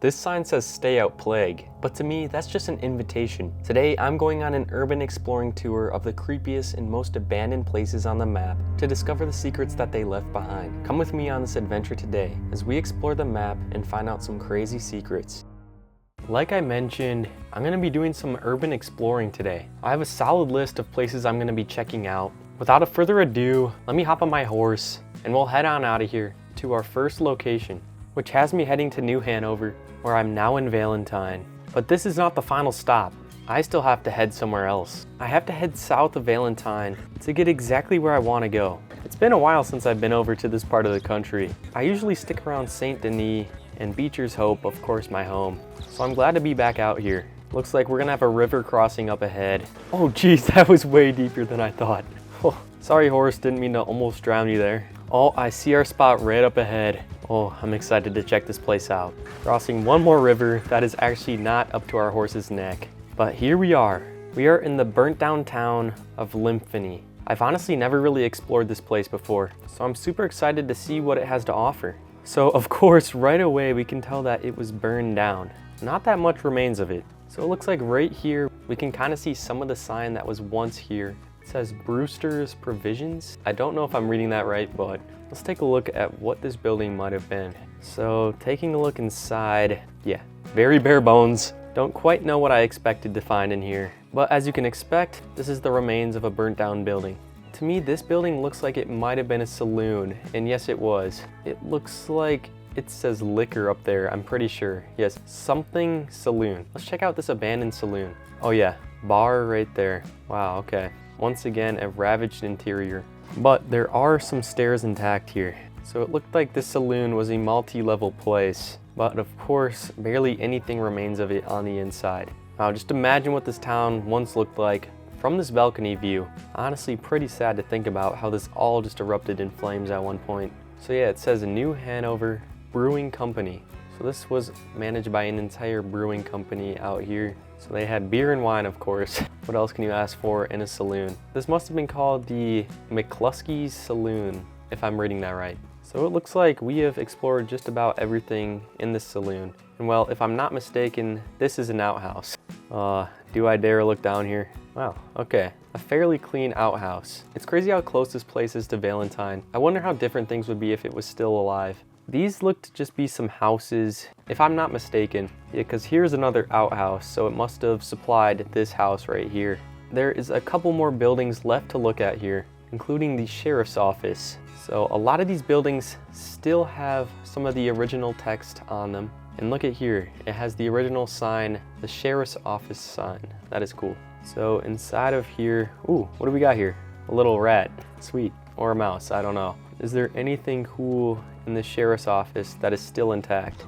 This sign says stay out plague, but to me that's just an invitation. Today I'm going on an urban exploring tour of the creepiest and most abandoned places on the map to discover the secrets that they left behind. Come with me on this adventure today as we explore the map and find out some crazy secrets. Like I mentioned, I'm going to be doing some urban exploring today. I have a solid list of places I'm going to be checking out. Without further ado, let me hop on my horse and we'll head on out of here to our first location, which has me heading to New Hanover, where I'm now in Valentine. But this is not the final stop. I still have to head somewhere else. I have to head south of Valentine to get exactly where I want to go. It's been a while since I've been over to this part of the country. I usually stick around St. Denis and Beecher's Hope, of course my home. So I'm glad to be back out here. Looks like we're gonna have a river crossing up ahead. Oh geez, that was way deeper than I thought. Oh, sorry horse, didn't mean to almost drown you there. Oh, I see our spot right up ahead. Oh, I'm excited to check this place out. Crossing one more river that is actually not up to our horse's neck. But here we are. We are in the burnt down town of Lymphany. I've honestly never really explored this place before, so I'm super excited to see what it has to offer. So of course, right away we can tell that it was burned down. Not that much remains of it. So it looks like right here, we can kind of see some of the sign that was once here. It says Brewster's Provisions. I don't know if I'm reading that right, but let's take a look at what this building might have been. So taking a look inside, yeah, very bare bones. Don't quite know what I expected to find in here. But as you can expect, this is the remains of a burnt down building. To me, this building looks like it might have been a saloon, and yes it was. It looks like it says liquor up there, I'm pretty sure. Yes, something saloon. Let's check out this abandoned saloon. Oh yeah, bar right there. Wow, okay. Once again, a ravaged interior. But there are some stairs intact here. So it looked like this saloon was a multi-level place. But of course, barely anything remains of it on the inside. Now just imagine what this town once looked like from this balcony view. Honestly, pretty sad to think about how this all just erupted in flames at one point. So yeah, it says a New Hanover Brewing Company. So this was managed by an entire brewing company out here. So they had beer and wine, of course. What else can you ask for in a saloon? This must have been called the McCluskey's Saloon, if I'm reading that right. So it looks like we have explored just about everything in this saloon. And well, if I'm not mistaken, this is an outhouse. Do I dare look down here? Wow, okay. A fairly clean outhouse. It's crazy how close this place is to Valentine. I wonder how different things would be if it was still alive. These look to just be some houses, if I'm not mistaken. Yeah, because here's another outhouse, so it must have supplied this house right here. There is a couple more buildings left to look at here, including the sheriff's office. So a lot of these buildings still have some of the original text on them. And look at here, it has the original sign, the sheriff's office sign. That is cool. So inside of here, ooh, what do we got here? A little rat, sweet, or a mouse, I don't know. Is there anything cool in the sheriff's office that is still intact?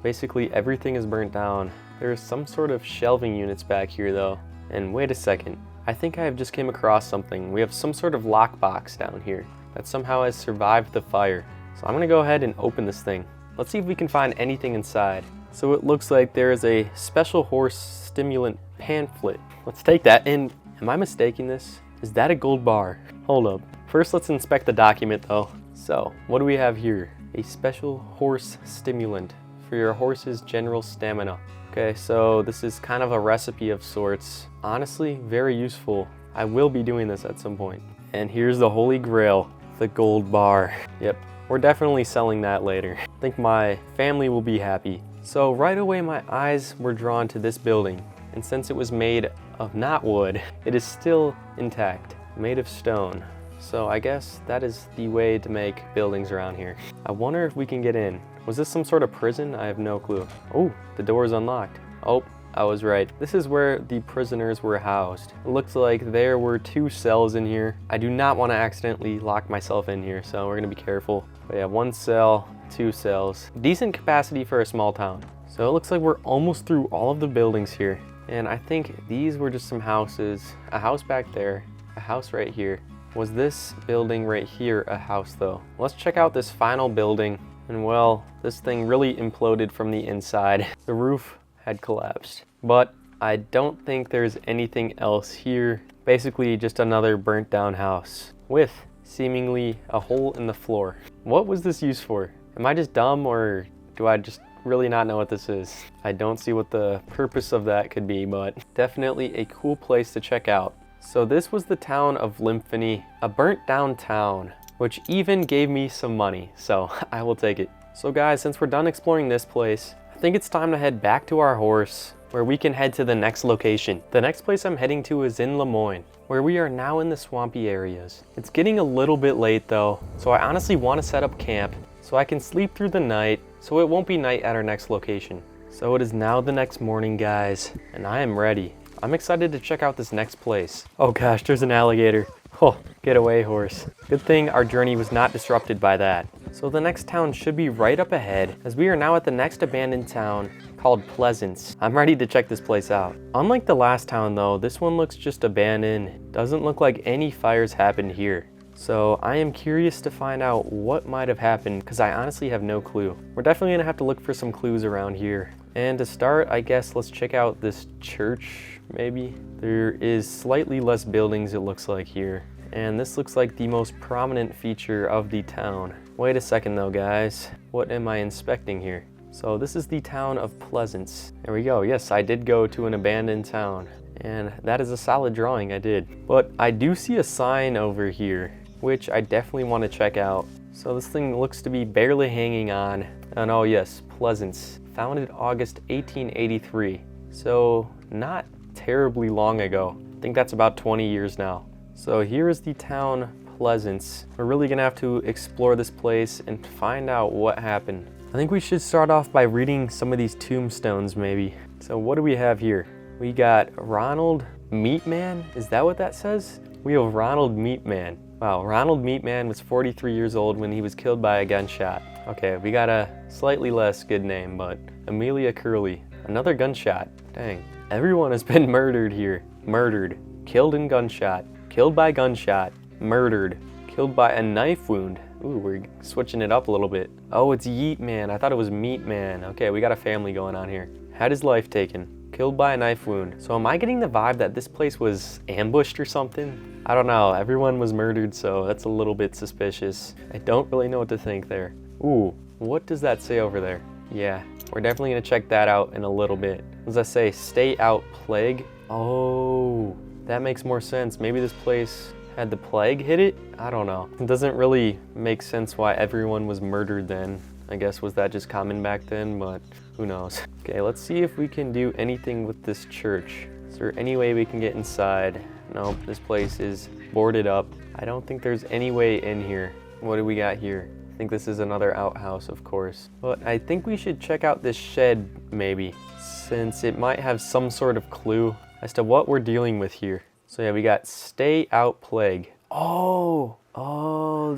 Basically everything is burnt down. There is some sort of shelving units back here though. And wait a second, I think I have just came across something. We have some sort of lockbox down here that somehow has survived the fire. So I'm gonna go ahead and open this thing. Let's see if we can find anything inside. So it looks like there is a special horse stimulant pamphlet. Let's take that, and am I mistaking this? Is that a gold bar? Hold up. First, let's inspect the document though. So, what do we have here? A special horse stimulant for your horse's general stamina. Okay, so this is kind of a recipe of sorts. Honestly, very useful. I will be doing this at some point. And here's the holy grail, the gold bar. Yep, we're definitely selling that later. I think my family will be happy. So right away my eyes were drawn to this building. And since it was made of not wood, it is still intact, made of stone. So I guess that is the way to make buildings around here. I wonder if we can get in. Was this some sort of prison? I have no clue. Oh, the door is unlocked. Oh, I was right. This is where the prisoners were housed. It looks like there were 2 cells in here. I do not want to accidentally lock myself in here, so we're gonna be careful. But yeah, 1 cell, 2 cells. Decent capacity for a small town. So it looks like we're almost through all of the buildings here. And I think these were just some houses. A house back there, a house right here. Was this building right here a house though? Let's check out this final building. And well, this thing really imploded from the inside. The roof had collapsed. But I don't think there's anything else here. Basically just another burnt down house with seemingly a hole in the floor. What was this used for? Am I just dumb, or do I just really not know what this is. I don't see what the purpose of that could be, but definitely a cool place to check out. So this was the town of Lymphony, a burnt down town, which even gave me some money, so I will take it. So guys, since we're done exploring this place, I think it's time to head back to our horse, where we can head to the next location. The next place I'm heading to is in Lemoyne, where we are now in the swampy areas. It's getting a little bit late though, so I honestly want to set up camp so I can sleep through the night, so it won't be night at our next location. So it is now the next morning, guys, and I am ready. I'm excited to check out this next place. Oh gosh, there's an alligator. Oh, get away, horse. Good thing our journey was not disrupted by that. So the next town should be right up ahead, as we are now at the next abandoned town called Pleasance. I'm ready to check this place out. Unlike the last town though, this one looks just abandoned. Doesn't look like any fires happened here. So I am curious to find out what might have happened, because I honestly have no clue. We're definitely gonna have to look for some clues around here. And to start, I guess let's check out this church, maybe. There is slightly less buildings, it looks like here. And this looks like the most prominent feature of the town. Wait a second though, guys. What am I inspecting here? So this is the town of Pleasance. There we go. Yes, I did go to an abandoned town. And that is a solid drawing, I did. But I do see a sign over here, which I definitely want to check out. So this thing looks to be barely hanging on. And oh yes, Pleasance. Founded August 1883, so not terribly long ago. I think that's about 20 years now. So here is the town Pleasance. We're really gonna have to explore this place and find out what happened. I think we should start off by reading some of these tombstones maybe. So what do we have here? We got Ronald Meatman, is that what that says? We have Ronald Meatman. Wow, Ronald Meatman was 43 years old when he was killed by a gunshot. Okay, we got a slightly less good name, but Amelia Curley, another gunshot. Dang, everyone has been murdered here. Murdered, killed in gunshot, killed by gunshot, murdered, killed by a knife wound. Ooh, we're switching it up a little bit. Oh, it's Yeet Man, I thought it was Meat Man. Okay, we got a family going on here. Had his life taken, killed by a knife wound. So am I getting the vibe that this place was ambushed or something? I don't know, everyone was murdered, so that's a little bit suspicious. I don't really know what to think there. Ooh, what does that say over there? Yeah, we're definitely gonna check that out in a little bit. Does that say stay out plague? Oh, that makes more sense. Maybe this place had the plague hit it? I don't know. It doesn't really make sense why everyone was murdered then. I guess was that just common back then, but who knows. Okay, let's see if we can do anything with this church. Is there any way we can get inside? Nope, this place is boarded up. I don't think there's any way in here. What do we got here? I think this is another outhouse, of course. But I think we should check out this shed, maybe, since it might have some sort of clue as to what we're dealing with here. So yeah, we got stay out plague. Oh,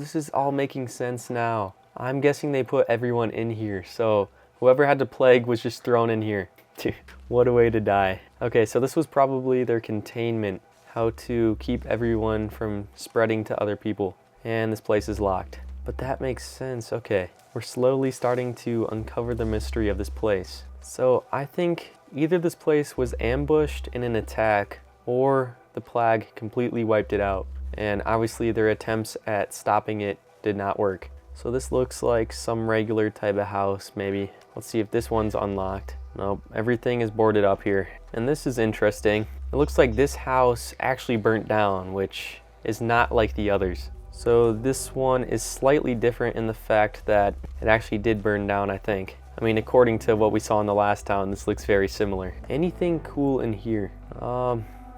this is all making sense now. I'm guessing they put everyone in here, so whoever had the plague was just thrown in here. Dude, what a way to die. Okay, so this was probably their containment, how to keep everyone from spreading to other people. And this place is locked. But that makes sense. Okay, we're slowly starting to uncover the mystery of this place. So I think either this place was ambushed in an attack or the plague completely wiped it out. And obviously their attempts at stopping it did not work. So this looks like some regular type of house maybe. Let's see if this one's unlocked. Nope, everything is boarded up here. And this is interesting. It looks like this house actually burnt down, which is not like the others. So this one is slightly different in the fact that it actually did burn down, I think. I mean, according to what we saw in the last town, this looks very similar. Anything cool in here?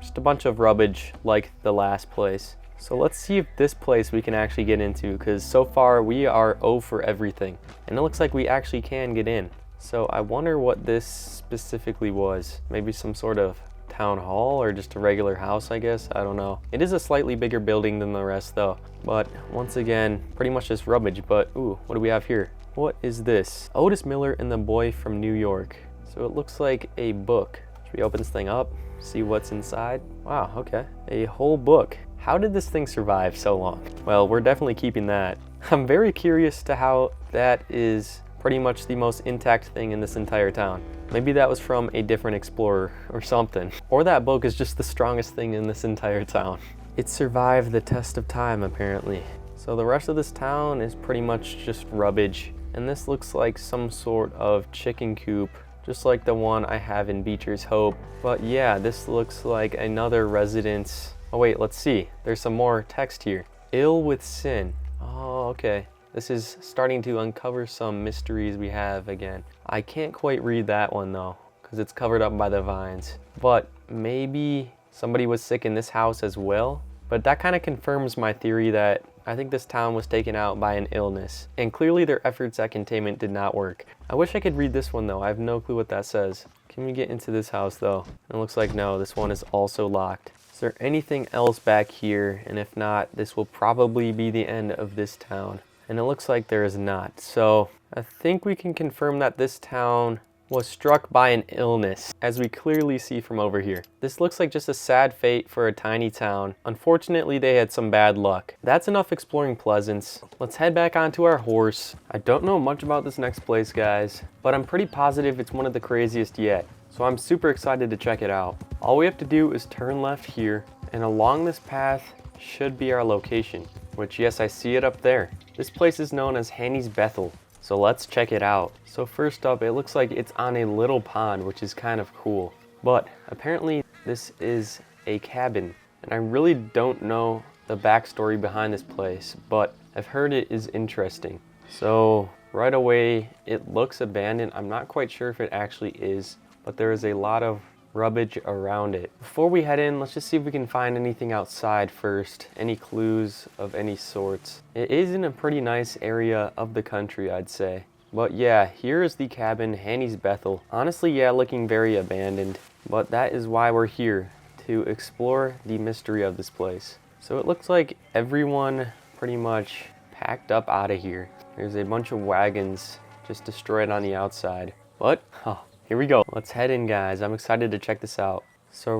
Just a bunch of rubbish like the last place. So let's see if this place we can actually get into, because so far we are 0 for everything. And it looks like we actually can get in. So I wonder what this specifically was. Maybe some sort of town hall or just a regular house, I guess. I don't know. It is a slightly bigger building than the rest though. But once again, pretty much just rubbish. But ooh, what do we have here? What is this? Otis Miller and the Boy from New York. So it looks like a book. Should we open this thing up? See what's inside? Wow, okay. A whole book. How did this thing survive so long? Well, we're definitely keeping that. I'm very curious to how that is pretty much the most intact thing in this entire town. Maybe that was from a different explorer or something. Or that book is just the strongest thing in this entire town. It survived the test of time, apparently. So the rest of this town is pretty much just rubbish. And this looks like some sort of chicken coop, just like the one I have in Beecher's Hope. But yeah, this looks like another residence. Oh wait, let's see. There's some more text here. Ill with sin. Oh, okay. This is starting to uncover some mysteries we have again. I can't quite read that one though, because it's covered up by the vines. But maybe somebody was sick in this house as well. But that kind of confirms my theory that I think this town was taken out by an illness. And clearly their efforts at containment did not work. I wish I could read this one though. I have no clue what that says. Can we get into this house though? It looks like no, this one is also locked. Is there anything else back here? And if not, this will probably be the end of this town. And it looks like there is not. So I think we can confirm that this town was struck by an illness, as we clearly see from over here. This looks like just a sad fate for a tiny town. Unfortunately, they had some bad luck. That's enough exploring Pleasance. Let's head back onto our horse. I don't know much about this next place, guys, but I'm pretty positive it's one of the craziest yet. So I'm super excited to check it out. All we have to do is turn left here, and along this path should be our location, which yes, I see it up there. This place is known as Hanny's Bethel. So let's check it out. So first up, it looks like it's on a little pond, which is kind of cool. But apparently this is a cabin. And I really don't know the backstory behind this place, but I've heard it is interesting. So right away, it looks abandoned. I'm not quite sure if it actually is, but there is a lot of rubbish around it. Before we head in, let's just see if we can find anything outside first, any clues of any sorts. It is in a pretty nice area of the country, I'd say. But yeah, here is the cabin, Hanny's Bethel. Honestly, yeah, looking very abandoned, but that is why we're here, to explore the mystery of this place. So it looks like everyone pretty much packed up out of here. There's a bunch of wagons just destroyed on the outside. But, oh, here we go. Let's head in, guys. I'm excited to check this out. So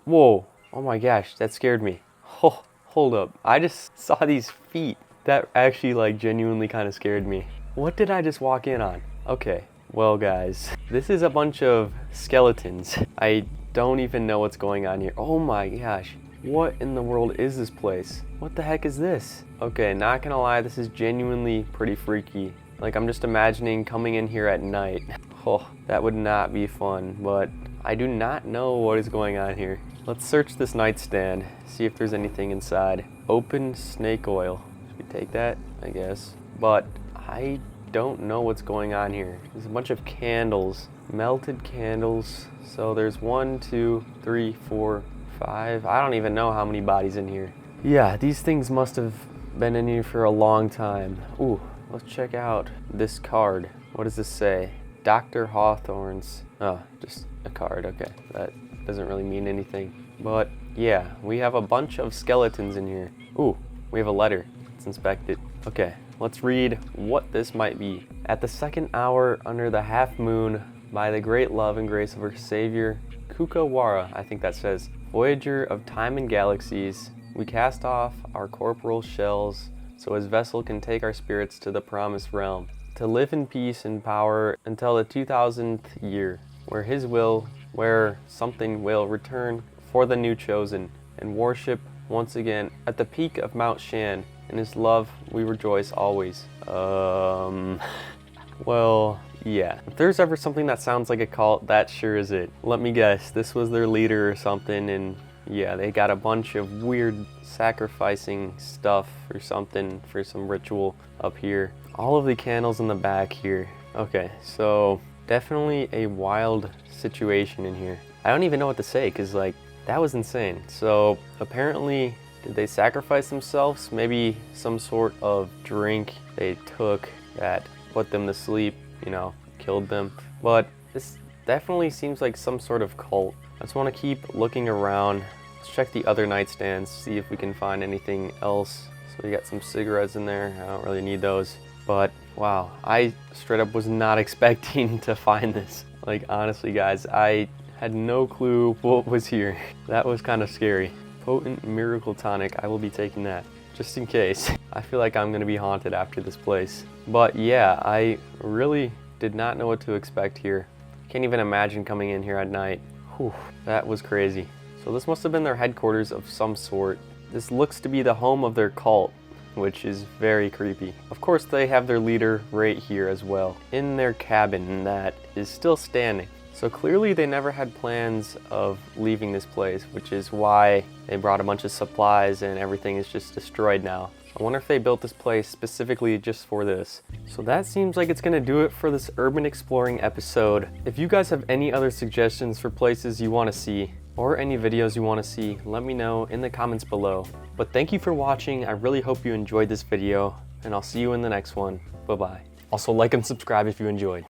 whoa, oh my gosh, that scared me. Oh, hold up. I just saw these feet. That actually like genuinely kind of scared me. What did I just walk in on? Okay, well guys, this is a bunch of skeletons. I don't even know what's going on here. Oh my gosh, what in the world is this place? What the heck is this? Okay, not gonna lie, this is genuinely pretty freaky. Like I'm just imagining coming in here at night. Oh, that would not be fun, but I do not know what is going on here. Let's search this nightstand, see if there's anything inside. Open snake oil. Should we take that? I guess. But I don't know what's going on here. There's a bunch of candles, melted candles. So there's 1, 2, 3, 4, 5. I don't even know how many bodies in here. Yeah, these things must have been in here for a long time. Ooh, let's check out this card. What does this say? Dr. Hawthorne's, oh, just a card, okay. That doesn't really mean anything. But yeah, we have a bunch of skeletons in here. Ooh, we have a letter. Let's inspect it. Okay, let's read what this might be. At the second hour under the half moon, by the great love and grace of our Savior, Kukawara, I think that says, Voyager of time and galaxies, we cast off our corporal shells so his vessel can take our spirits to the promised realm, to live in peace and power until the 2000th year, where his will, where something will return for the new chosen, and worship once again at the peak of Mount Shan. In his love we rejoice always. Well, yeah. If there's ever something that sounds like a cult, that sure is it. Let me guess, this was their leader or something, and yeah, they got a bunch of weird sacrificing stuff or something for some ritual up here. All of the candles in the back here. Okay, so definitely a wild situation in here. I don't even know what to say, because like, that was insane. So apparently, did they sacrifice themselves? Maybe some sort of drink they took that put them to sleep, you know, killed them. But this definitely seems like some sort of cult. I just want to keep looking around. Let's check the other nightstands, see if we can find anything else. So we got some cigarettes in there. I don't really need those. But wow, I straight up was not expecting to find this. Like honestly guys, I had no clue what was here. That was kind of scary. Potent miracle tonic, I will be taking that just in case. I feel like I'm gonna be haunted after this place. But yeah, I really did not know what to expect here. Can't even imagine coming in here at night. Whew, that was crazy. So this must have been their headquarters of some sort. This looks to be the home of their cult. which is very creepy. Of course, they have their leader right here as well, in their cabin that is still standing. So clearly they never had plans of leaving this place, which is why they brought a bunch of supplies and everything is just destroyed now. I wonder if they built this place specifically just for this. So that seems like it's gonna do it for this urban exploring episode. If you guys have any other suggestions for places you wanna see, or any videos you wanna see, let me know in the comments below. But thank you for watching. I really hope you enjoyed this video, and I'll see you in the next one. Bye-bye. Also, like and subscribe if you enjoyed.